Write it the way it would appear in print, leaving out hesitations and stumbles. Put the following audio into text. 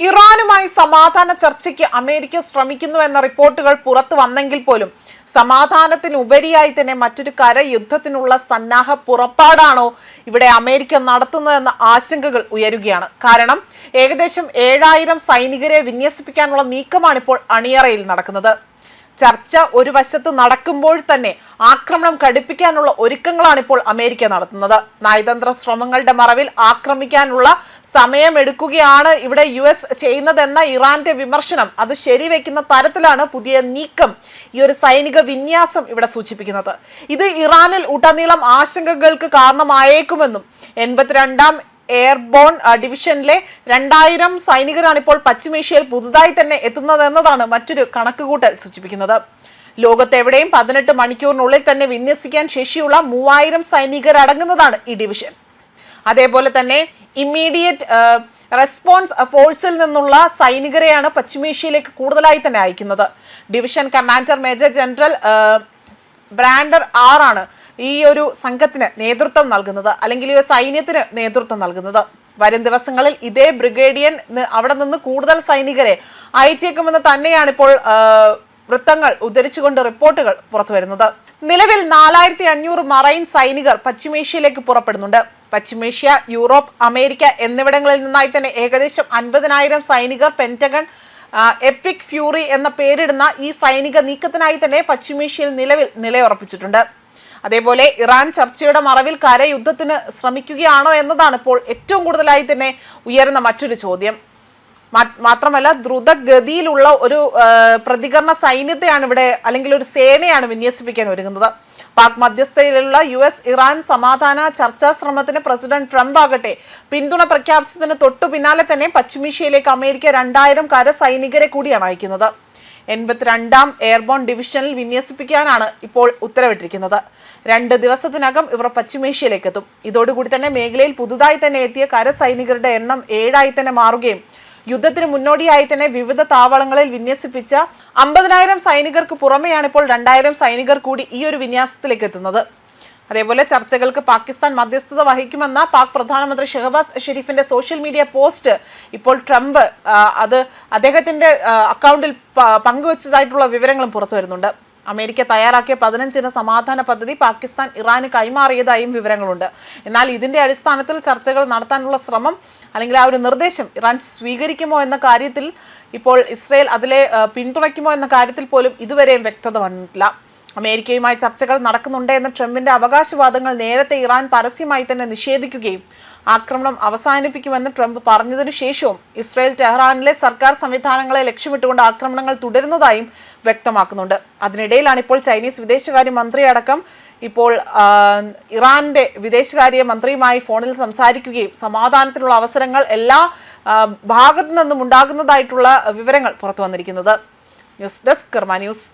ഇറാനുമായി സമാധാന ചർച്ചയ്ക്ക് അമേരിക്ക ശ്രമിക്കുന്നു എന്ന റിപ്പോർട്ടുകൾ പുറത്തു വന്നെങ്കിൽ പോലും സമാധാനത്തിനുപരിയായി തന്നെ മറ്റൊരു കരയുദ്ധത്തിനുള്ള സന്നാഹ പുറപ്പാടാണോ ഇവിടെ അമേരിക്ക നടത്തുന്നതെന്ന ആശങ്കകൾ ഉയരുകയാണ്. കാരണം ഏകദേശം 7000 സൈനികരെ വിന്യസിപ്പിക്കാനുള്ള നീക്കമാണ് ഇപ്പോൾ അണിയറയിൽ നടക്കുന്നത്. ചർച്ച ഒരു വശത്ത് നടക്കുമ്പോൾ തന്നെ ആക്രമണം കടുപ്പിക്കാനുള്ള ഒരുക്കങ്ങളാണ് ഇപ്പോൾ അമേരിക്ക നടത്തുന്നത്. നയതന്ത്ര ശ്രമങ്ങളുടെ മറവിൽ ആക്രമിക്കാനുള്ള സമയമെടുക്കുകയാണ് ഇവിടെ US ചെയ്യുന്നതെന്ന ഇറാന്റെ വിമർശനം അത് ശരിവെക്കുന്ന തരത്തിലാണ് പുതിയ നീക്കം, ഈ ഒരു സൈനിക വിന്യാസം ഇവിടെ സൂചിപ്പിക്കുന്നത്. ഇത് ഇറാനിൽ ഉടനീളം ആശങ്കകൾക്ക് കാരണമായേക്കുമെന്നും 82ാം എയർബോൺ ഡിവിഷനിലെ 2000 സൈനികരാണ് ഇപ്പോൾ പശ്ചിമേഷ്യയിൽ പുതുതായി തന്നെ എത്തുന്നതെന്നതാണ് മറ്റൊരു കണക്കുകൂട്ടൽ സൂചിപ്പിക്കുന്നത്. ലോകത്തെവിടെയും 18 മണിക്കൂറിനുള്ളിൽ തന്നെ വിന്യസിക്കാൻ ശേഷിയുള്ള 3000 സൈനികരടങ്ങുന്നതാണ് ഈ ഡിവിഷൻ. അതേപോലെ തന്നെ ഇമ്മീഡിയറ്റ് റെസ്പോൺസ് ഫോഴ്സിൽ നിന്നുള്ള സൈനികരെയാണ് പശ്ചിമേഷ്യയിലേക്ക് കൂടുതലായി തന്നെ അയക്കുന്നത്. Division commander major general Brander ആണ് ഈ ഒരു സംഘത്തിന് നേതൃത്വം നൽകുന്നത്, അല്ലെങ്കിൽ ഈ സൈന്യത്തിന് നേതൃത്വം നൽകുന്നത്. വരും ദിവസങ്ങളിൽ ഇതേ ബ്രിഗേഡിയൻ അവിടെ നിന്ന് കൂടുതൽ സൈനികരെ അയച്ചേക്കുമെന്ന് തന്നെയാണ് ഇപ്പോൾ വൃത്തങ്ങൾ ഉദ്ധരിച്ചുകൊണ്ട് റിപ്പോർട്ടുകൾ പുറത്തു വരുന്നത്. നിലവിൽ 4500 മറൈൻ സൈനികർ പശ്ചിമേഷ്യയിലേക്ക് പുറപ്പെടുന്നുണ്ട്. പശ്ചിമേഷ്യ, യൂറോപ്പ്, അമേരിക്ക എന്നിവിടങ്ങളിൽ നിന്നായി തന്നെ ഏകദേശം 50,000 സൈനികർ പെന്റഗൺ എപ്പിക് ഫ്യൂറി എന്ന പേരിടുന്ന ഈ സൈനിക നീക്കത്തിനായി തന്നെ പശ്ചിമേഷ്യയിൽ നിലവിൽ നിലയുറപ്പിച്ചിട്ടുണ്ട്. അതേപോലെ ഇറാൻ ചർച്ചയുടെ മറവിൽ കരയുദ്ധത്തിന് ശ്രമിക്കുകയാണോ എന്നതാണ് ഇപ്പോൾ ഏറ്റവും കൂടുതലായി തന്നെ ഉയരുന്ന മറ്റൊരു ചോദ്യം. മാത്രമല്ല ദ്രുതഗതിയിലുള്ള ഒരു പ്രതികരണ സൈന്യത്തെയാണ് ഇവിടെ, അല്ലെങ്കിൽ ഒരു സേനയാണ് വിന്യസിപ്പിക്കാൻ ഒരുങ്ങുന്നത്. പാക് മധ്യസ്ഥയിലുള്ള US ഇറാൻ സമാധാന ചർച്ചാ ശ്രമത്തിന് പ്രസിഡന്റ് ട്രംപ് ആകട്ടെ പിന്തുണ പ്രഖ്യാപിച്ചതിന് തൊട്ടു പിന്നാലെ തന്നെ പശ്ചിമേഷ്യയിലേക്ക് അമേരിക്ക 2000 കരസൈനികരെ കൂടിയാണ് അയക്കുന്നത്. 82ാം എയർബോൺ ഡിവിഷനിൽ വിന്യസിപ്പിക്കാനാണ് ഇപ്പോൾ ഉത്തരവിട്ടിരിക്കുന്നത്. 2 ദിവസത്തിനകം ഇവർ പശ്ചിമേഷ്യയിലേക്ക് എത്തും. ഇതോടുകൂടി തന്നെ മേഖലയിൽ പുതുതായി തന്നെ എത്തിയ കരസൈനികരുടെ എണ്ണം 7 തന്നെ മാറുകയും യുദ്ധത്തിന് മുന്നോടിയായി തന്നെ വിവിധ താവളങ്ങളിൽ വിന്യസിപ്പിച്ച 50,000 സൈനികർക്ക് പുറമെയാണ് ഇപ്പോൾ 2000 സൈനികർ കൂടി ഈ ഒരു വിന്യാസത്തിലേക്ക് എത്തുന്നത്. അതേപോലെ ചർച്ചകൾക്ക് പാകിസ്ഥാൻ മധ്യസ്ഥത വഹിക്കുമെന്ന പാക് പ്രധാനമന്ത്രി ഷഹബാസ് ഷെരീഫിന്റെ സോഷ്യൽ മീഡിയ പോസ്റ്റ് ഇപ്പോൾ ട്രംപ് അത് അദ്ദേഹത്തിന്റെ അക്കൗണ്ടിൽ പങ്കുവച്ചതായിട്ടുള്ള വിവരങ്ങളും പുറത്തു വരുന്നുണ്ട്. അമേരിക്ക തയ്യാറാക്കിയ 15 സമാധാന പദ്ധതി പാകിസ്ഥാൻ ഇറാന് കൈമാറിയതായും വിവരങ്ങളുണ്ട്. എന്നാൽ ഇതിന്റെ അടിസ്ഥാനത്തിൽ ചർച്ചകൾ നടത്താനുള്ള ശ്രമം, അല്ലെങ്കിൽ ആ ഒരു നിർദ്ദേശം ഇറാൻ സ്വീകരിക്കുമോ എന്ന കാര്യത്തിൽ ഇപ്പോൾ ഇസ്രയേൽ അതിലെ പിന്തുണയ്ക്കുമോ എന്ന കാര്യത്തിൽ പോലും ഇതുവരെയും വ്യക്തത വന്നിട്ടില്ല. അമേരിക്കയുമായി ചർച്ചകൾ നടക്കുന്നുണ്ട് എന്ന ട്രംപിന്റെ അവകാശവാദങ്ങൾ നേരത്തെ ഇറാൻ പരസ്യമായി തന്നെ നിഷേധിക്കുകയും ആക്രമണം അവസാനിപ്പിക്കുമെന്ന് ട്രംപ് പറഞ്ഞതിനു ശേഷവും ഇസ്രയേൽ ടെഹ്റാനിലെ സർക്കാർ സംവിധാനങ്ങളെ ലക്ഷ്യമിട്ടുകൊണ്ട് ആക്രമണങ്ങൾ തുടരുന്നതായും വ്യക്തമാക്കുന്നുണ്ട്. അതിനിടയിലാണ് ഇപ്പോൾ ചൈനീസ് വിദേശകാര്യ മന്ത്രി അടക്കം ഇപ്പോൾ ഇറാന്റെ വിദേശകാര്യ മന്ത്രിയുമായി ഫോണിൽ സംസാരിക്കുകയും സമാധാനത്തിനുള്ള അവസരങ്ങൾ എല്ലാ ഭാഗത്തു നിന്നും ഉണ്ടാകുന്നതായിട്ടുള്ള വിവരങ്ങൾ പുറത്തു വന്നിരിക്കുന്നത്. ന്യൂസ് ഡെസ്ക് കർമ്മ ന്യൂസ്.